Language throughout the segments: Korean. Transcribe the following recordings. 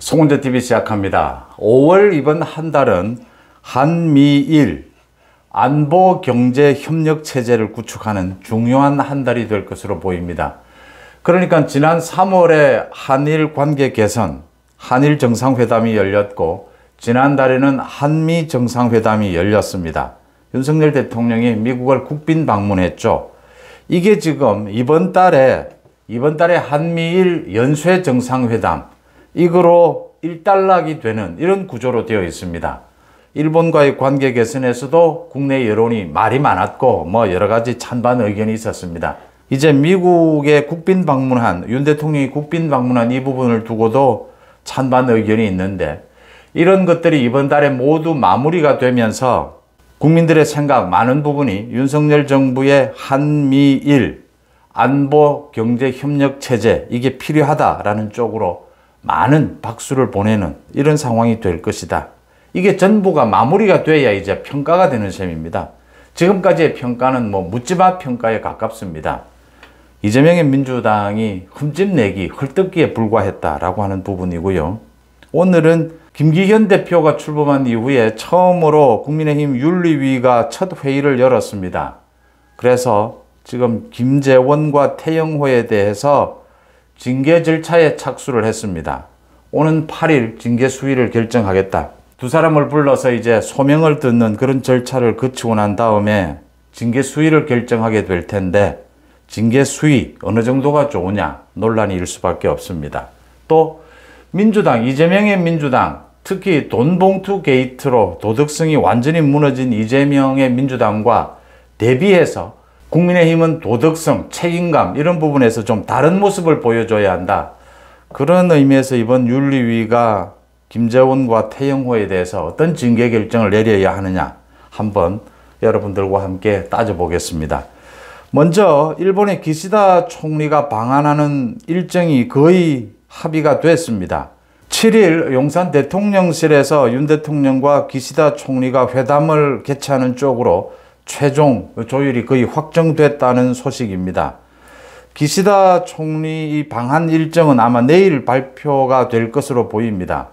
송은재TV 시작합니다. 5월 이번 한 달은 한미일 안보경제협력체제를 구축하는 중요한 한 달이 될 것으로 보입니다. 그러니까 지난 3월에 한일 관계 개선, 한일 정상회담이 열렸고 지난달에는 한미 정상회담이 열렸습니다. 윤석열 대통령이 미국을 국빈 방문했죠. 이게 지금 이번 달에 한미일 연쇄 정상회담, 이거로 일단락이 되는 이런 구조로 되어 있습니다. 일본과의 관계 개선에서도 국내 여론이 말이 많았고 여러 가지 찬반 의견이 있었습니다. 이제 미국에 국빈 방문한, 윤 대통령이 국빈 방문한 이 부분을 두고도 찬반 의견이 있는데, 이런 것들이 이번 달에 모두 마무리가 되면서 국민들의 생각 많은 부분이 윤석열 정부의 한미일 안보 경제 협력 체제, 이게 필요하다라는 쪽으로 많은 박수를 보내는 이런 상황이 될 것이다. 이게 전부가 마무리가 돼야 이제 평가가 되는 셈입니다. 지금까지의 평가는 묻지마 평가에 가깝습니다. 이재명의 민주당이 흠집내기, 헐뜯기에 불과했다라고 하는 부분이고요. 오늘은 김기현 대표가 출범한 이후에 처음으로 국민의힘 윤리위가 첫 회의를 열었습니다. 그래서 지금 김재원과 태영호에 대해서 징계 절차에 착수를 했습니다. 오는 8일 징계 수위를 결정하겠다. 두 사람을 불러서 이제 소명을 듣는 그런 절차를 거치고 난 다음에 징계 수위를 결정하게 될 텐데, 징계 수위 어느 정도가 좋으냐 논란이 일 수밖에 없습니다. 또 민주당, 이재명의 민주당, 특히 돈봉투 게이트로 도덕성이 완전히 무너진 이재명의 민주당과 대비해서 국민의힘은 도덕성, 책임감 이런 부분에서 좀 다른 모습을 보여줘야 한다. 그런 의미에서 이번 윤리위가 김재원과 태영호에 대해서 어떤 징계 결정을 내려야 하느냐 한번 여러분들과 함께 따져보겠습니다. 먼저 일본의 기시다 총리가 방한하는 일정이 거의 합의가 됐습니다. 7일 용산 대통령실에서 윤 대통령과 기시다 총리가 회담을 개최하는 쪽으로 최종 조율이 거의 확정됐다는 소식입니다. 기시다 총리 방한 일정은 아마 내일 발표가 될 것으로 보입니다.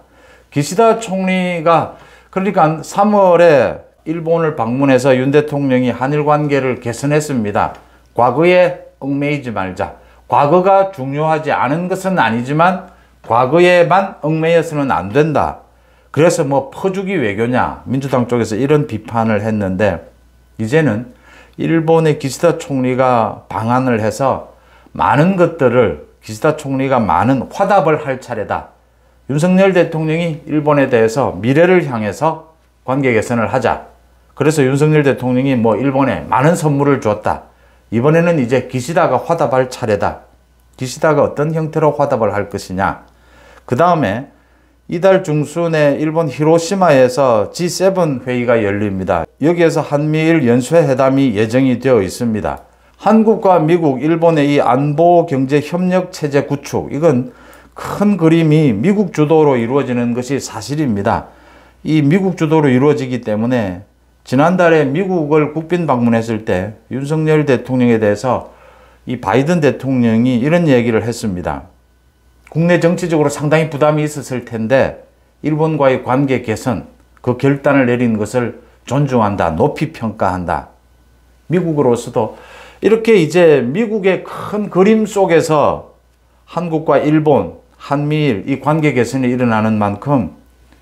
기시다 총리가 그러니까 3월에 일본을 방문해서 윤 대통령이 한일 관계를 개선했습니다. 과거에 얽매이지 말자. 과거가 중요하지 않은 것은 아니지만 과거에만 얽매여서는 안 된다. 그래서 퍼주기 외교냐, 민주당 쪽에서 이런 비판을 했는데, 이제는 일본의 기시다 총리가 방한을 해서 많은 것들을 기시다 총리가 많은 화답을 할 차례다. 윤석열 대통령이 일본에 대해서 미래를 향해서 관계 개선을 하자. 그래서 윤석열 대통령이 일본에 많은 선물을 줬다. 이번에는 이제 기시다가 화답할 차례다. 기시다가 어떤 형태로 화답을 할 것이냐. 그 다음에 이달 중순에 일본 히로시마에서 G7 회의가 열립니다. 여기에서 한미일 연쇄회담이 예정이 되어 있습니다. 한국과 미국, 일본의 이 안보 경제 협력 체제 구축, 이건 큰 그림이 미국 주도로 이루어지는 것이 사실입니다. 이 미국 주도로 이루어지기 때문에 지난달에 미국을 국빈 방문했을 때 윤석열 대통령에 대해서 이 바이든 대통령이 이런 얘기를 했습니다. 국내 정치적으로 상당히 부담이 있었을 텐데 일본과의 관계 개선, 그 결단을 내린 것을 존중한다, 높이 평가한다. 미국으로서도 이렇게 이제 미국의 큰 그림 속에서 한국과 일본, 한미일 이 관계 개선이 일어나는 만큼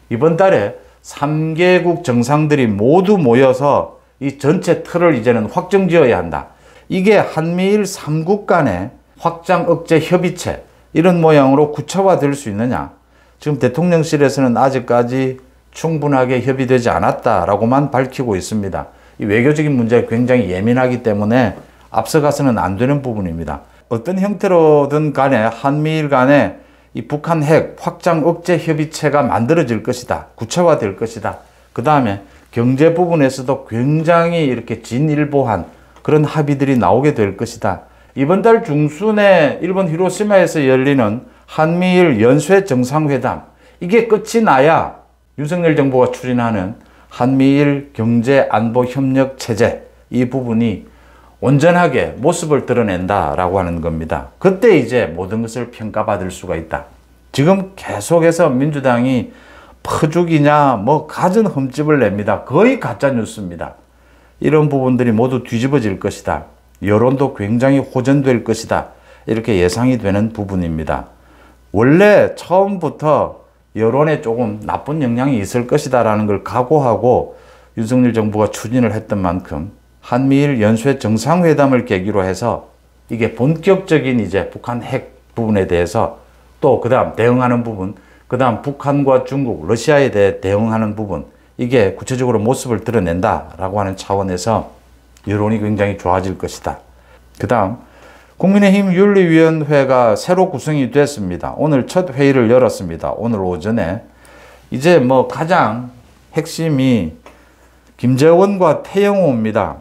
이번 달에 3개국 정상들이 모두 모여서 이 전체 틀을 이제는 확정지어야 한다. 이게 한미일 3국 간의 확장 억제 협의체, 이런 모양으로 구체화될 수 있느냐. 지금 대통령실에서는 아직까지 충분하게 협의되지 않았다라고만 밝히고 있습니다. 이 외교적인 문제가 굉장히 예민하기 때문에 앞서가서는 안 되는 부분입니다. 어떤 형태로든 간에 한미일 간에 이 북한 핵 확장 억제 협의체가 만들어질 것이다. 구체화될 것이다. 그 다음에 경제 부분에서도 굉장히 이렇게 진일보한 그런 합의들이 나오게 될 것이다. 이번 달 중순에 일본 히로시마에서 열리는 한미일 연쇄 정상회담, 이게 끝이 나야 윤석열 정부가 추진하는 한미일 경제 안보 협력 체제, 이 부분이 온전하게 모습을 드러낸다라고 하는 겁니다. 그때 이제 모든 것을 평가받을 수가 있다. 지금 계속해서 민주당이 퍼주기냐 뭐 갖은 흠집을 냅니다. 거의 가짜 뉴스입니다. 이런 부분들이 모두 뒤집어질 것이다. 여론도 굉장히 호전될 것이다. 이렇게 예상이 되는 부분입니다. 원래 처음부터 여론에 조금 나쁜 영향이 있을 것이다 라는 걸 각오하고 윤석열 정부가 추진을 했던 만큼 한미일 연쇄 정상회담을 계기로 해서 이게 본격적인 이제 북한 핵 부분에 대해서 또 그다음 대응하는 부분, 그다음 북한과 중국, 러시아에 대해 대응하는 부분, 이게 구체적으로 모습을 드러낸다라고 하는 차원에서 여론이 굉장히 좋아질 것이다. 그다음 국민의힘 윤리위원회가 새로 구성이 됐습니다. 오늘 첫 회의를 열었습니다. 오늘 오전에. 이제 뭐 가장 핵심이 김재원과 태영호입니다.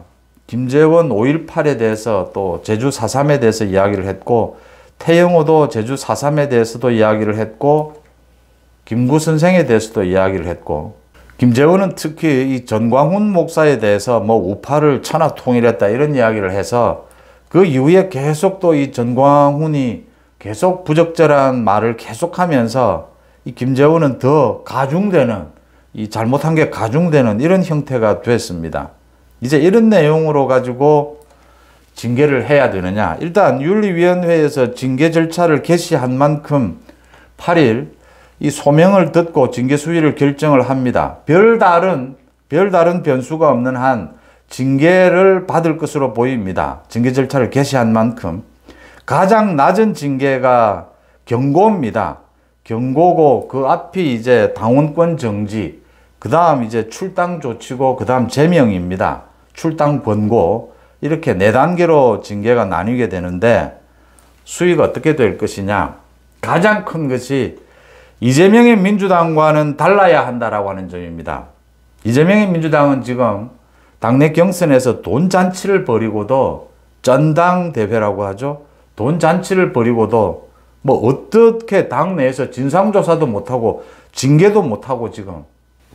김재원 5.18에 대해서 또 제주 4.3에 대해서 이야기를 했고, 태영호도 제주 4.3에 대해서도 이야기를 했고, 김구 선생에 대해서도 이야기를 했고, 김재원은 특히 이 전광훈 목사에 대해서 뭐 우파를 천하 통일했다 이런 이야기를 해서 그 이후에 계속 또 이 전광훈이 계속 부적절한 말을 계속하면서 이 김재원은 더 가중되는, 이 잘못한 게 가중되는 이런 형태가 됐습니다. 이제 이런 내용으로 가지고 징계를 해야 되느냐. 일단 윤리위원회에서 징계 절차를 개시한 만큼 8일 이 소명을 듣고 징계 수위를 결정을 합니다. 별다른 변수가 없는 한 징계를 받을 것으로 보입니다. 징계 절차를 개시한 만큼 가장 낮은 징계가 경고입니다. 경고고 그 앞이 이제 당원권 정지, 그 다음 이제 출당 조치고 그 다음 제명입니다. 출당 권고, 이렇게 4단계로 징계가 나뉘게 되는데 수위가 어떻게 될 것이냐. 가장 큰 것이 이재명의 민주당과는 달라야 한다라고 하는 점입니다. 이재명의 민주당은 지금 당내 경선에서 돈잔치를 벌이고도, 전당대회라고 하죠. 돈잔치를 벌이고도 뭐 어떻게 당내에서 진상조사도 못하고 징계도 못하고 지금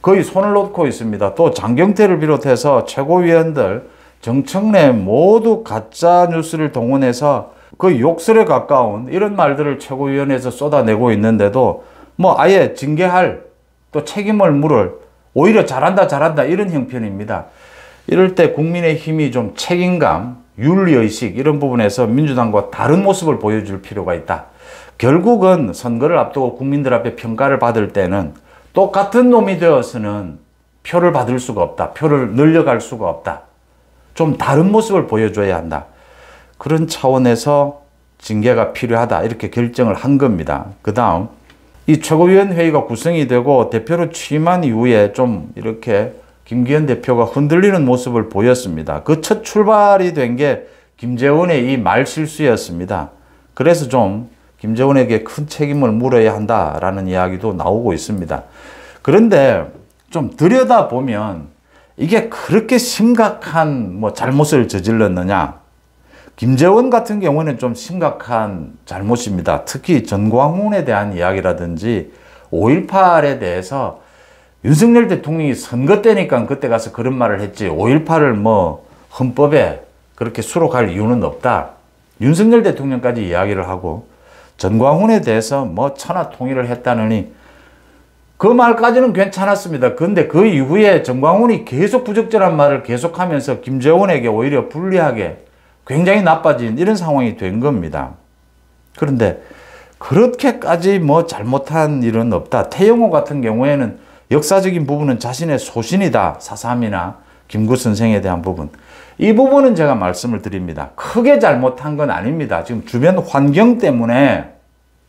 거의 손을 놓고 있습니다. 또 장경태를 비롯해서 최고위원들, 정청래 모두 가짜 뉴스를 동원해서 거의 욕설에 가까운 이런 말들을 최고위원회에서 쏟아내고 있는데도 뭐 아예 징계할, 또 책임을 물을, 오히려 잘한다 이런 형편입니다. 이럴 때 국민의힘이 좀 책임감, 윤리의식 이런 부분에서 민주당과 다른 모습을 보여줄 필요가 있다. 결국은 선거를 앞두고 국민들 앞에 평가를 받을 때는 똑같은 놈이 되어서는 표를 받을 수가 없다. 표를 늘려갈 수가 없다. 좀 다른 모습을 보여줘야 한다. 그런 차원에서 징계가 필요하다. 이렇게 결정을 한 겁니다. 그 다음 이 최고위원회의가 구성이 되고 대표로 취임한 이후에 좀 이렇게 김기현 대표가 흔들리는 모습을 보였습니다. 그 첫 출발이 된 게 김재원의 이 말실수였습니다. 그래서 좀 김재원에게 큰 책임을 물어야 한다라는 이야기도 나오고 있습니다. 그런데 좀 들여다보면 이게 그렇게 심각한 뭐 잘못을 저질렀느냐. 김재원 같은 경우는 좀 심각한 잘못입니다. 특히 전광훈에 대한 이야기라든지 5.18에 대해서 윤석열 대통령이 선거 때니까 그때 가서 그런 말을 했지 5.18을 뭐 헌법에 그렇게 수록할 이유는 없다. 윤석열 대통령까지 이야기를 하고 전광훈에 대해서 뭐 천하 통일을 했다느니 그 말까지는 괜찮았습니다. 그런데 그 이후에 전광훈이 계속 부적절한 말을 계속하면서 김재원에게 오히려 불리하게 굉장히 나빠진 이런 상황이 된 겁니다. 그런데 그렇게까지 뭐 잘못한 일은 없다. 태영호 같은 경우에는 역사적인 부분은 자신의 소신이다. 4.3이나 김구 선생에 대한 부분. 이 부분은 제가 말씀을 드립니다. 크게 잘못한 건 아닙니다. 지금 주변 환경 때문에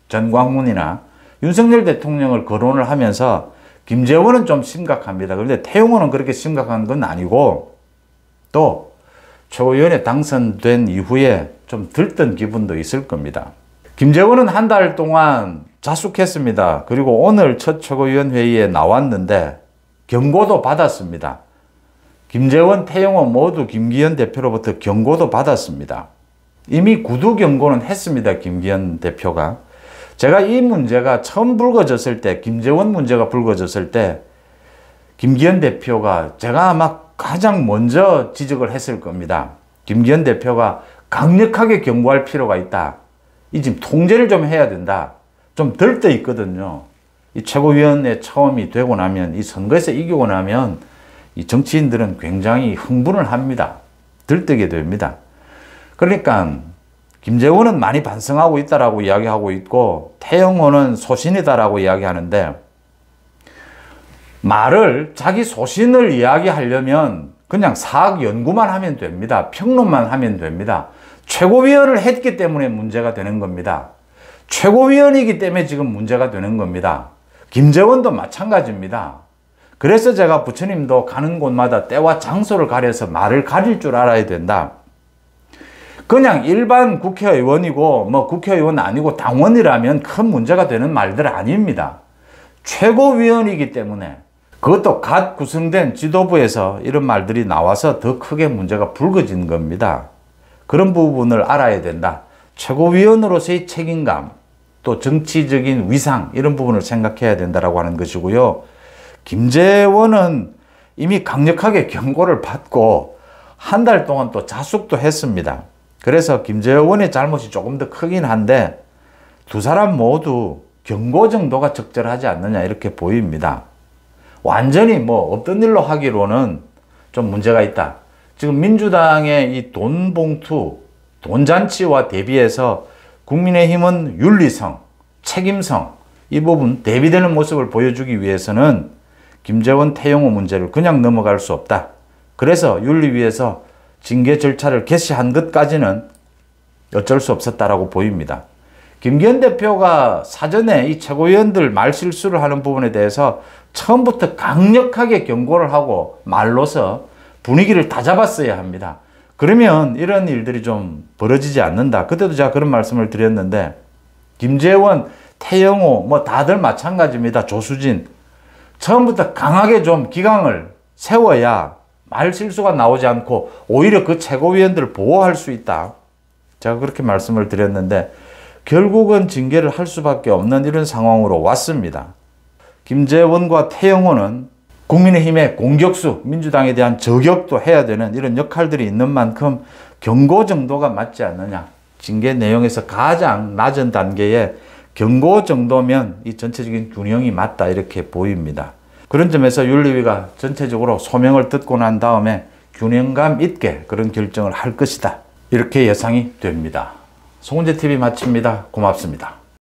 전광훈이나 윤석열 대통령을 거론을 하면서 김재원은 좀 심각합니다. 그런데 태영호는 그렇게 심각한 건 아니고 또 최고위원회 당선된 이후에 좀 들뜬 기분도 있을 겁니다. 김재원은 한 달 동안 자숙했습니다. 그리고 오늘 첫 최고위원회의에 나왔는데 경고도 받았습니다. 김재원, 태영호 모두 김기현 대표로부터 경고도 받았습니다. 이미 구두 경고는 했습니다. 김기현 대표가. 제가 이 문제가 처음 불거졌을 때, 김재원 문제가 불거졌을 때 김기현 대표가 제가 아마 가장 먼저 지적을 했을 겁니다. 김기현 대표가 강력하게 경고할 필요가 있다. 이 지금 통제를 좀 해야 된다. 좀 들떠 있거든요. 이 최고위원회 처음이 되고 나면, 이 선거에서 이기고 나면 이 정치인들은 굉장히 흥분을 합니다. 들뜨게 됩니다. 그러니까 김재원은 많이 반성하고 있다라고 이야기하고 있고, 태영호는 소신이다라고 이야기하는데, 말을 자기 소신을 이야기하려면 그냥 사학 연구만 하면 됩니다. 평론만 하면 됩니다. 최고위원을 했기 때문에 문제가 되는 겁니다. 최고위원이기 때문에 지금 문제가 되는 겁니다. 김재원도 마찬가지입니다. 그래서 제가 부처님도 가는 곳마다 때와 장소를 가려서 말을 가릴 줄 알아야 된다. 그냥 일반 국회의원이고 뭐 국회의원 아니고 당원이라면 큰 문제가 되는 말들 아닙니다. 최고위원이기 때문에, 그것도 갓 구성된 지도부에서 이런 말들이 나와서 더 크게 문제가 불거진 겁니다. 그런 부분을 알아야 된다. 최고위원으로서의 책임감, 또 정치적인 위상, 이런 부분을 생각해야 된다라고 하는 것이고요. 김재원은 이미 강력하게 경고를 받고 한 달 동안 또 자숙도 했습니다. 그래서 김재원의 잘못이 조금 더 크긴 한데 두 사람 모두 경고 정도가 적절하지 않느냐 이렇게 보입니다. 완전히 뭐 없던 일로 하기로는 좀 문제가 있다. 지금 민주당의 이 돈 봉투, 돈잔치와 대비해서 국민의힘은 윤리성, 책임성, 이 부분 대비되는 모습을 보여주기 위해서는 김재원, 태영호 문제를 그냥 넘어갈 수 없다. 그래서 윤리위에서 징계 절차를 개시한 것까지는 어쩔 수 없었다라고 보입니다. 김기현 대표가 사전에 이 최고위원들 말실수를 하는 부분에 대해서 처음부터 강력하게 경고를 하고 말로서 분위기를 다 잡았어야 합니다. 그러면 이런 일들이 좀 벌어지지 않는다. 그때도 제가 그런 말씀을 드렸는데, 김재원, 태영호 뭐 다들 마찬가지입니다. 조수진. 처음부터 강하게 좀 기강을 세워야 말실수가 나오지 않고 오히려 그 최고위원들을 보호할 수 있다. 제가 그렇게 말씀을 드렸는데 결국은 징계를 할 수밖에 없는 이런 상황으로 왔습니다. 김재원과 태영호는 국민의힘의 공격수, 민주당에 대한 저격도 해야 되는 이런 역할들이 있는 만큼 경고 정도가 맞지 않느냐. 징계 내용에서 가장 낮은 단계의 경고 정도면 이 전체적인 균형이 맞다 이렇게 보입니다. 그런 점에서 윤리위가 전체적으로 소명을 듣고 난 다음에 균형감 있게 그런 결정을 할 것이다. 이렇게 예상이 됩니다. 송은재TV 마칩니다. 고맙습니다.